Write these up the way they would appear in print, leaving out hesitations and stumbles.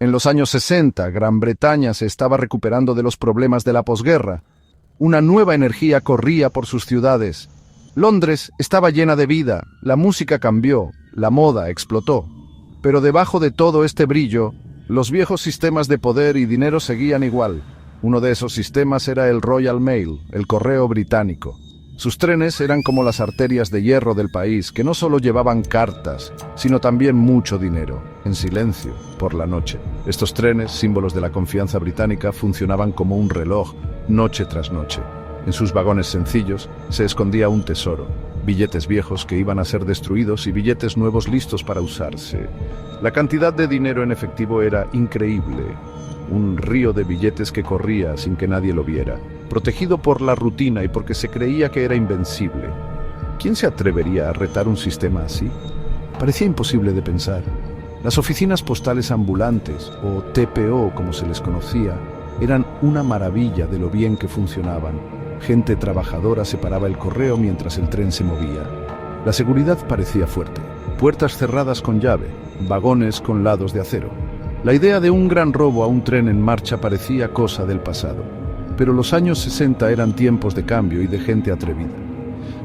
En los años 60, Gran Bretaña se estaba recuperando de los problemas de la posguerra. Una nueva energía corría por sus ciudades. Londres estaba llena de vida, la música cambió, la moda explotó. Pero debajo de todo este brillo, los viejos sistemas de poder y dinero seguían igual. Uno de esos sistemas era el Royal Mail, el correo británico. Sus trenes eran como las arterias de hierro del país, que no solo llevaban cartas, sino también mucho dinero, en silencio, por la noche. Estos trenes, símbolos de la confianza británica, funcionaban como un reloj, noche tras noche. En sus vagones sencillos se escondía un tesoro, billetes viejos que iban a ser destruidos y billetes nuevos listos para usarse. La cantidad de dinero en efectivo era increíble. Un río de billetes que corría sin que nadie lo viera, protegido por la rutina y porque se creía que era invencible. ¿Quién se atrevería a retar un sistema así? Parecía imposible de pensar. Las oficinas postales ambulantes, o TPO como se les conocía, eran una maravilla de lo bien que funcionaban. Gente trabajadora separaba el correo mientras el tren se movía. La seguridad parecía fuerte. Puertas cerradas con llave, vagones con lados de acero. La idea de un gran robo a un tren en marcha parecía cosa del pasado. Pero los años 60 eran tiempos de cambio y de gente atrevida.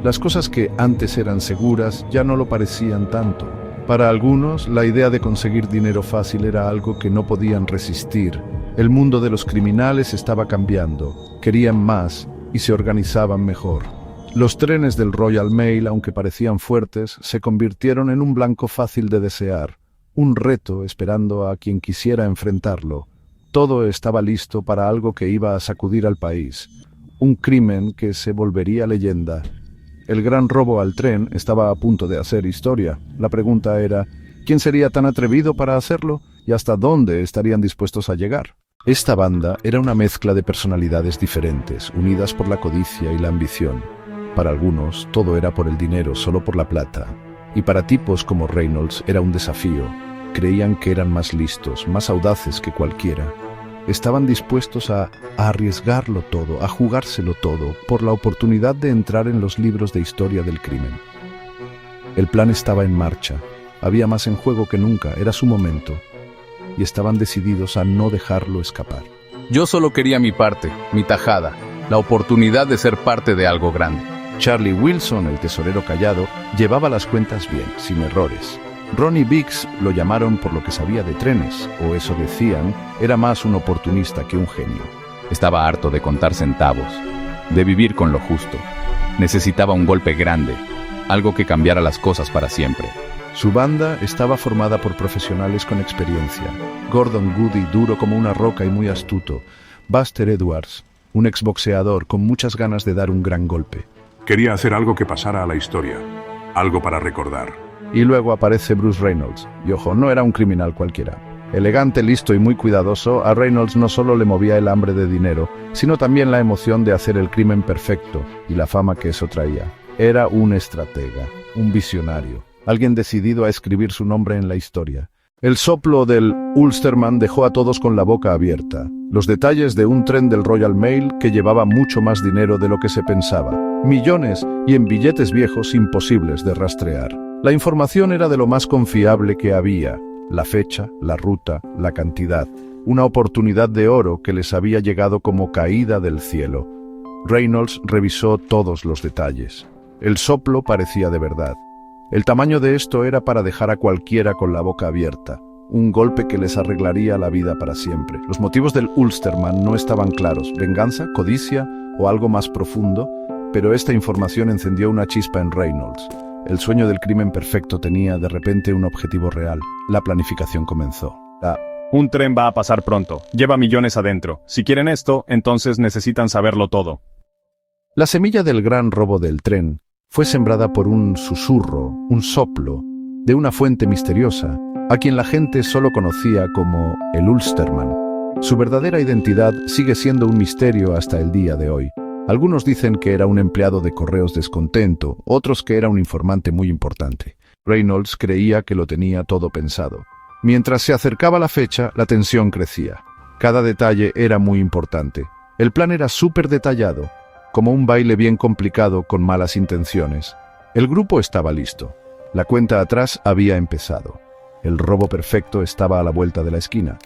Las cosas que antes eran seguras ya no lo parecían tanto. Para algunos, la idea de conseguir dinero fácil era algo que no podían resistir. El mundo de los criminales estaba cambiando, querían más y se organizaban mejor. Los trenes del Royal Mail, aunque parecían fuertes, se convirtieron en un blanco fácil de desear. Un reto esperando a quien quisiera enfrentarlo. Todo estaba listo para algo que iba a sacudir al país. Un crimen que se volvería leyenda. El gran robo al tren estaba a punto de hacer historia. La pregunta era, ¿quién sería tan atrevido para hacerlo? ¿Y hasta dónde estarían dispuestos a llegar? Esta banda era una mezcla de personalidades diferentes, unidas por la codicia y la ambición. Para algunos, todo era por el dinero, solo por la plata. Y para tipos como Reynolds era un desafío. Creían que eran más listos, más audaces que cualquiera. Estaban dispuestos a arriesgarlo todo, a jugárselo todo, por la oportunidad de entrar en los libros de historia del crimen. El plan estaba en marcha. Había más en juego que nunca, era su momento. Y estaban decididos a no dejarlo escapar. Yo solo quería mi parte, mi tajada, la oportunidad de ser parte de algo grande. Charlie Wilson, el tesorero callado, llevaba las cuentas bien, sin errores. Ronnie Biggs lo llamaron por lo que sabía de trenes, o eso decían, era más un oportunista que un genio. Estaba harto de contar centavos, de vivir con lo justo. Necesitaba un golpe grande, algo que cambiara las cosas para siempre. Su banda estaba formada por profesionales con experiencia. Gordon Goody, duro como una roca y muy astuto. Buster Edwards, un exboxeador con muchas ganas de dar un gran golpe. Quería hacer algo que pasara a la historia, algo para recordar. Y luego aparece Bruce Reynolds, y ojo, no era un criminal cualquiera. Elegante, listo y muy cuidadoso, a Reynolds no solo le movía el hambre de dinero, sino también la emoción de hacer el crimen perfecto y la fama que eso traía. Era un estratega, un visionario, alguien decidido a escribir su nombre en la historia. El soplo del Ulsterman dejó a todos con la boca abierta. Los detalles de un tren del Royal Mail que llevaba mucho más dinero de lo que se pensaba. Millones y en billetes viejos imposibles de rastrear. La información era de lo más confiable que había. La fecha, la ruta, la cantidad. Una oportunidad de oro que les había llegado como caída del cielo. Reynolds revisó todos los detalles. El soplo parecía de verdad. El tamaño de esto era para dejar a cualquiera con la boca abierta. Un golpe que les arreglaría la vida para siempre. Los motivos del Ulsterman no estaban claros. ¿Venganza? ¿Codicia? ¿O algo más profundo? Pero esta información encendió una chispa en Reynolds. El sueño del crimen perfecto tenía de repente un objetivo real. La planificación comenzó. Un tren va a pasar pronto. Lleva millones adentro. Si quieren esto, entonces necesitan saberlo todo. La semilla del gran robo del tren fue sembrada por un susurro, un soplo, de una fuente misteriosa, a quien la gente solo conocía como el Ulsterman. Su verdadera identidad sigue siendo un misterio hasta el día de hoy. Algunos dicen que era un empleado de correos descontento, otros que era un informante muy importante. Reynolds creía que lo tenía todo pensado. Mientras se acercaba la fecha, la tensión crecía. Cada detalle era muy importante. El plan era súper detallado, como un baile bien complicado con malas intenciones. El grupo estaba listo. La cuenta atrás había empezado. El robo perfecto estaba a la vuelta de la esquina.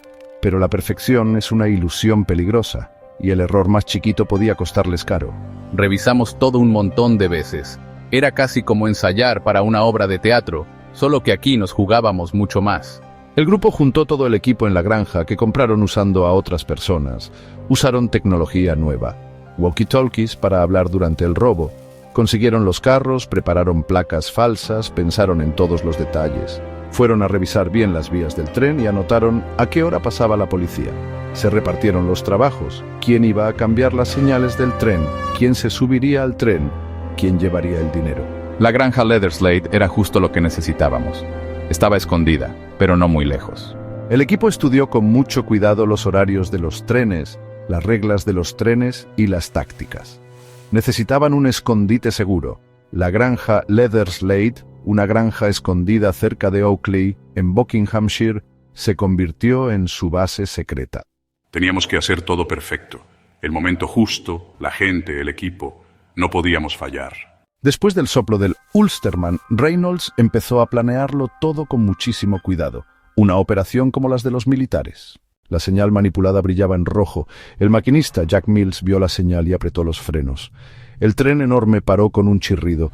Pero la perfección es una ilusión peligrosa, y el error más chiquito podía costarles caro. Revisamos todo un montón de veces. Era casi como ensayar para una obra de teatro, solo que aquí nos jugábamos mucho más. El grupo juntó todo el equipo en la granja que compraron usando a otras personas. Usaron tecnología nueva. Walkie-talkies para hablar durante el robo. Consiguieron los carros, prepararon placas falsas, pensaron en todos los detalles. Fueron a revisar bien las vías del tren y anotaron a qué hora pasaba la policía. Se repartieron los trabajos. ¿Quién iba a cambiar las señales del tren? ¿Quién se subiría al tren? ¿Quién llevaría el dinero? La granja Leatherslade era justo lo que necesitábamos. Estaba escondida, pero no muy lejos. El equipo estudió con mucho cuidado los horarios de los trenes, las reglas de los trenes y las tácticas. Necesitaban un escondite seguro. La granja Leatherslade, una granja escondida cerca de Oakley, en Buckinghamshire, se convirtió en su base secreta. Teníamos que hacer todo perfecto. El momento justo, la gente, el equipo. No podíamos fallar. Después del soplo del Ulsterman, Reynolds empezó a planearlo todo con muchísimo cuidado. Una operación como las de los militares. La señal manipulada brillaba en rojo. El maquinista Jack Mills vio la señal y apretó los frenos. El tren enorme paró con un chirrido,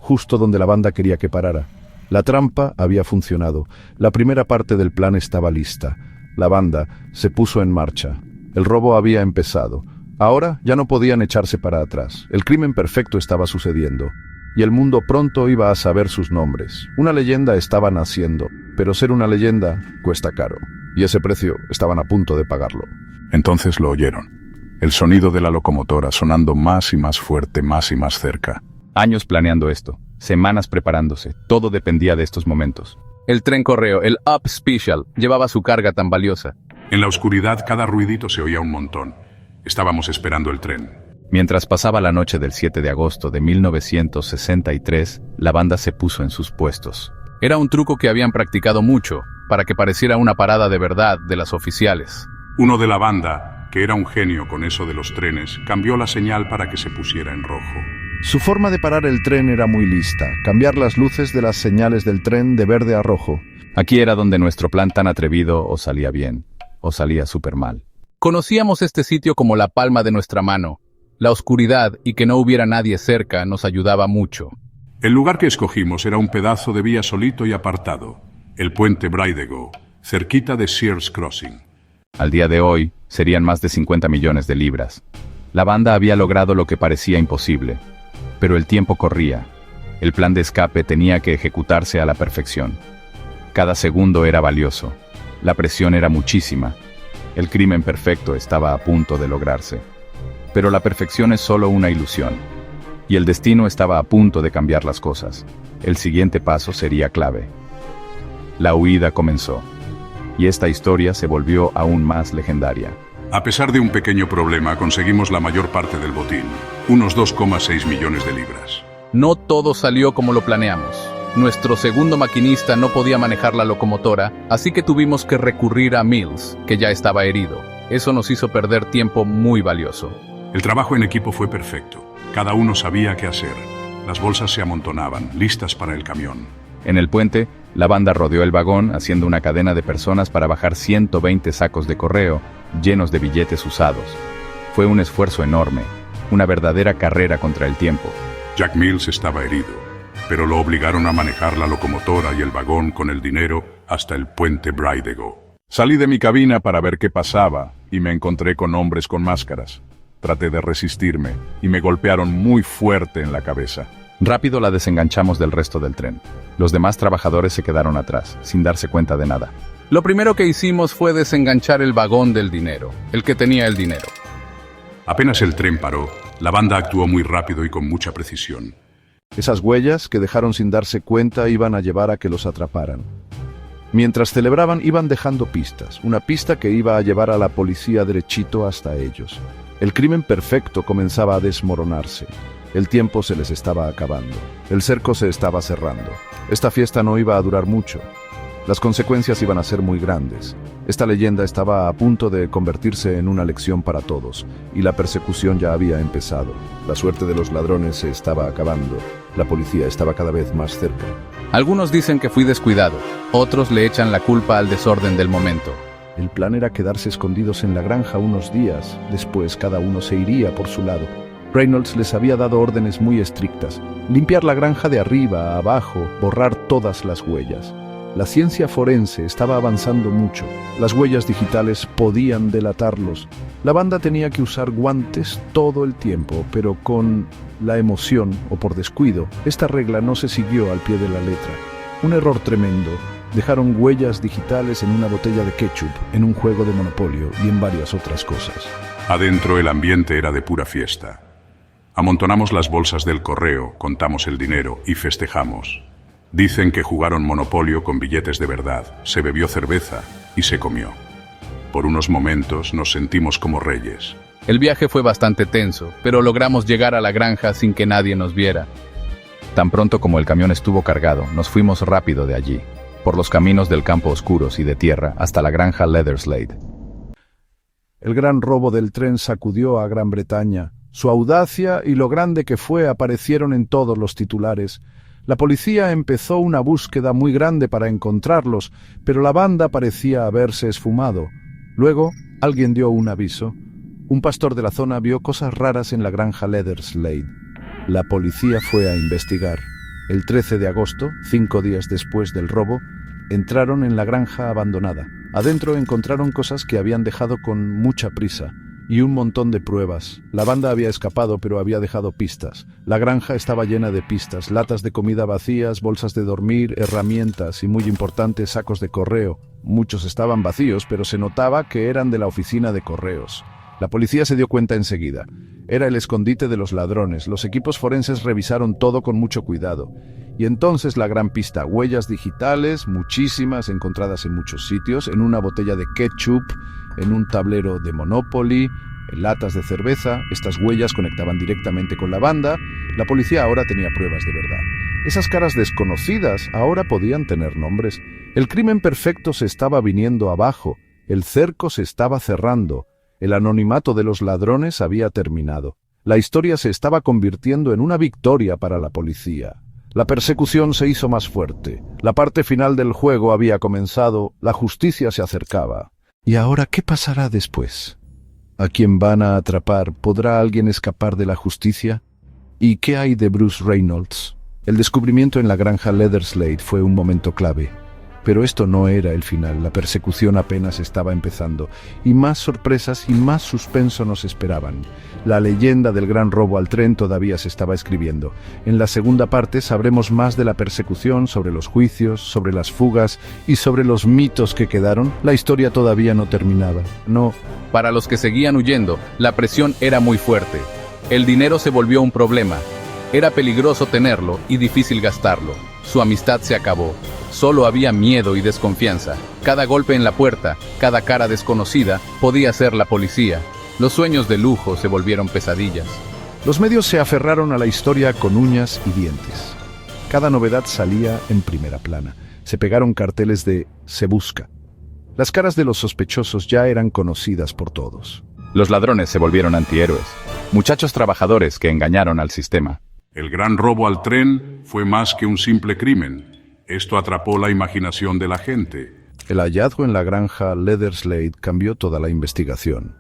justo donde la banda quería que parara. La trampa había funcionado. La primera parte del plan estaba lista. La banda se puso en marcha. El robo había empezado. Ahora ya no podían echarse para atrás. El crimen perfecto estaba sucediendo. Y el mundo pronto iba a saber sus nombres. Una leyenda estaba naciendo, pero ser una leyenda cuesta caro. Y ese precio estaban a punto de pagarlo. Entonces lo oyeron. El sonido de la locomotora sonando más y más fuerte, más y más cerca. Años planeando esto, semanas preparándose, todo dependía de estos momentos. El tren correo, el Up Special, llevaba su carga tan valiosa. En la oscuridad cada ruidito se oía un montón. Estábamos esperando el tren. Mientras pasaba la noche del 7 de agosto de 1963, la banda se puso en sus puestos. Era un truco que habían practicado mucho, para que pareciera una parada de verdad de las oficiales. Uno de la banda, que era un genio con eso de los trenes, cambió la señal para que se pusiera en rojo. Su forma de parar el tren era muy lista, cambiar las luces de las señales del tren de verde a rojo. Aquí era donde nuestro plan tan atrevido o salía bien, o salía súper mal. Conocíamos este sitio como la palma de nuestra mano. La oscuridad y que no hubiera nadie cerca nos ayudaba mucho. El lugar que escogimos era un pedazo de vía solito y apartado, el puente Brydego, cerquita de Sears Crossing. Al día de hoy, serían más de 50 millones de libras. La banda había logrado lo que parecía imposible. Pero el tiempo corría. El plan de escape tenía que ejecutarse a la perfección. Cada segundo era valioso. La presión era muchísima. El crimen perfecto estaba a punto de lograrse. Pero la perfección es solo una ilusión. Y el destino estaba a punto de cambiar las cosas. El siguiente paso sería clave. La huida comenzó. Y esta historia se volvió aún más legendaria. A pesar de un pequeño problema, conseguimos la mayor parte del botín, unos 2,6 millones de libras. No todo salió como lo planeamos. Nuestro segundo maquinista no podía manejar la locomotora, así que tuvimos que recurrir a Mills, que ya estaba herido. Eso nos hizo perder tiempo muy valioso. El trabajo en equipo fue perfecto. Cada uno sabía qué hacer. Las bolsas se amontonaban, listas para el camión. En el puente, la banda rodeó el vagón haciendo una cadena de personas para bajar 120 sacos de correo llenos de billetes usados. Fue un esfuerzo enorme, una verdadera carrera contra el tiempo. Jack Mills estaba herido, pero lo obligaron a manejar la locomotora y el vagón con el dinero hasta el puente Brydego. Salí de mi cabina para ver qué pasaba y me encontré con hombres con máscaras. Traté de resistirme y me golpearon muy fuerte en la cabeza. Rápido la desenganchamos del resto del tren. Los demás trabajadores se quedaron atrás, sin darse cuenta de nada. Lo primero que hicimos fue desenganchar el vagón del dinero, el que tenía el dinero. Apenas el tren paró, la banda actuó muy rápido y con mucha precisión. Esas huellas que dejaron sin darse cuenta iban a llevar a que los atraparan. Mientras celebraban iban dejando pistas, una pista que iba a llevar a la policía derechito hasta ellos. El crimen perfecto comenzaba a desmoronarse. El tiempo se les estaba acabando. El cerco se estaba cerrando. Esta fiesta no iba a durar mucho. Las consecuencias iban a ser muy grandes. Esta leyenda estaba a punto de convertirse en una lección para todos, y la persecución ya había empezado. La suerte de los ladrones se estaba acabando. La policía estaba cada vez más cerca. Algunos dicen que fui descuidado, otros le echan la culpa al desorden del momento. El plan era quedarse escondidos en la granja unos días, después cada uno se iría por su lado. Reynolds les había dado órdenes muy estrictas: limpiar la granja de arriba a abajo, borrar todas las huellas. La ciencia forense estaba avanzando mucho. Las huellas digitales podían delatarlos. La banda tenía que usar guantes todo el tiempo, pero con la emoción o por descuido, esta regla no se siguió al pie de la letra. Un error tremendo. Dejaron huellas digitales en una botella de ketchup, en un juego de Monopolio y en varias otras cosas. Adentro el ambiente era de pura fiesta. Amontonamos las bolsas del correo, contamos el dinero y festejamos. Dicen que jugaron Monopolio con billetes de verdad, se bebió cerveza y se comió. Por unos momentos nos sentimos como reyes. El viaje fue bastante tenso, pero logramos llegar a la granja sin que nadie nos viera. Tan pronto como el camión estuvo cargado, nos fuimos rápido de allí, por los caminos del campo oscuros y de tierra hasta la granja Leatherslade. El gran robo del tren sacudió a Gran Bretaña. Su audacia y lo grande que fue aparecieron en todos los titulares. La policía empezó una búsqueda muy grande para encontrarlos, pero la banda parecía haberse esfumado. Luego, alguien dio un aviso. Un pastor de la zona vio cosas raras en la granja Leatherslade. La policía fue a investigar. El 13 de agosto, 5 días después del robo, entraron en la granja abandonada. Adentro encontraron cosas que habían dejado con mucha prisa y un montón de pruebas. La banda había escapado, pero había dejado pistas. La granja estaba llena de pistas: latas de comida vacías, bolsas de dormir, herramientas y, muy importante, sacos de correo. Muchos estaban vacíos, pero se notaba que eran de la oficina de correos. La policía se dio cuenta enseguida. Era el escondite de los ladrones. Los equipos forenses revisaron todo con mucho cuidado. Y entonces la gran pista: huellas digitales, muchísimas, encontradas en muchos sitios, en una botella de ketchup, en un tablero de Monopoly, en latas de cerveza. Estas huellas conectaban directamente con la banda. La policía ahora tenía pruebas de verdad. Esas caras desconocidas ahora podían tener nombres. El crimen perfecto se estaba viniendo abajo. El cerco se estaba cerrando. El anonimato de los ladrones había terminado. La historia se estaba convirtiendo en una victoria para la policía. La persecución se hizo más fuerte. La parte final del juego había comenzado. La justicia se acercaba. ¿Y ahora qué pasará después? ¿A quién van a atrapar? ¿Podrá alguien escapar de la justicia? ¿Y qué hay de Bruce Reynolds? El descubrimiento en la granja Leatherslade fue un momento clave. Pero esto no era el final. La persecución apenas estaba empezando, y más sorpresas y más suspenso nos esperaban. La leyenda del gran robo al tren todavía se estaba escribiendo. En la segunda parte sabremos más de la persecución, sobre los juicios, sobre las fugas y sobre los mitos que quedaron. La historia todavía no terminaba. No. Para los que seguían huyendo, la presión era muy fuerte. El dinero se volvió un problema. Era peligroso tenerlo y difícil gastarlo. Su amistad se acabó. Solo había miedo y desconfianza. Cada golpe en la puerta, cada cara desconocida, podía ser la policía. Los sueños de lujo se volvieron pesadillas. Los medios se aferraron a la historia con uñas y dientes. Cada novedad salía en primera plana. Se pegaron carteles de "Se busca". Las caras de los sospechosos ya eran conocidas por todos. Los ladrones se volvieron antihéroes. Muchachos trabajadores que engañaron al sistema. El gran robo al tren fue más que un simple crimen. Esto atrapó la imaginación de la gente. El hallazgo en la granja Leatherslade cambió toda la investigación.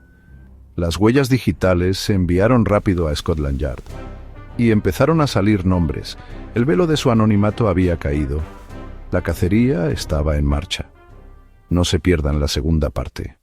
Las huellas digitales se enviaron rápido a Scotland Yard. Y empezaron a salir nombres. El velo de su anonimato había caído. La cacería estaba en marcha. No se pierdan la segunda parte.